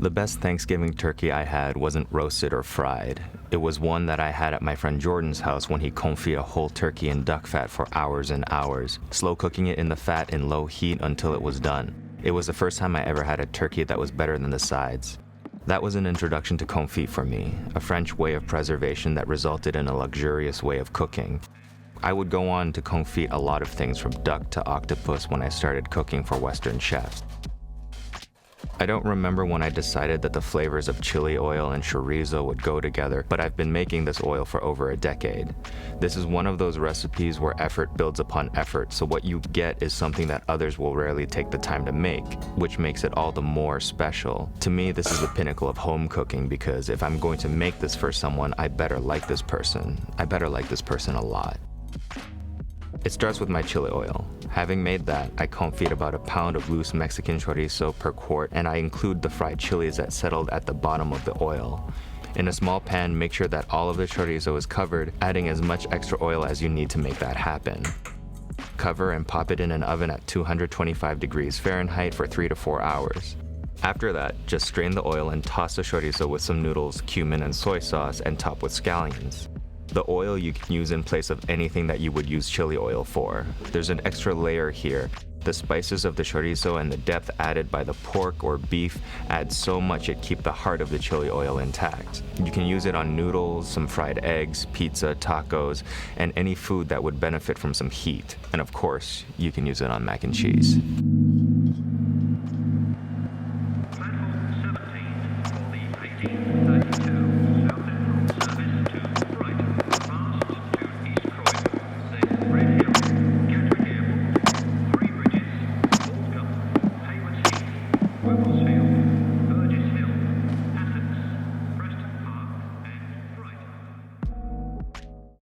The best Thanksgiving turkey I had wasn't roasted or fried. It was one that I had at my friend Jordan's house when he confit a whole turkey in duck fat for hours and hours, slow cooking it in the fat in low heat until it was done. It was the first time I ever had a turkey that was better than the sides. That was an introduction to confit for me, a French way of preservation that resulted in a luxurious way of cooking. I would go on to confit a lot of things from duck to octopus when I started cooking for Western chefs. I don't remember when I decided that the flavors of chili oil and chorizo would go together, but I've been making this oil for over a decade. This is one of those recipes where effort builds upon effort, so what you get is something that others will rarely take the time to make, which makes it all the more special. To me, this is the pinnacle of home cooking because if I'm going to make this for someone, I better like this person. I better like this person a lot. It starts with my chili oil. Having made that, I confit about a pound of loose Mexican chorizo per quart, and I include the fried chilies that settled at the bottom of the oil. In a small pan, make sure that all of the chorizo is covered, adding as much extra oil as you need to make that happen. Cover and pop it in an oven at 225 degrees Fahrenheit for 3 to 4 hours. After that, just strain the oil and toss the chorizo with some noodles, cumin, and soy sauce, and top with scallions. The oil you can use in place of anything that you would use chili oil for. There's an extra layer here. The spices of the chorizo and the depth added by the pork or beef add so much it keeps the heart of the chili oil intact. You can use it on noodles, some fried eggs, pizza, tacos, and any food that would benefit from some heat. And of course, you can use it on mac and cheese. Noodles.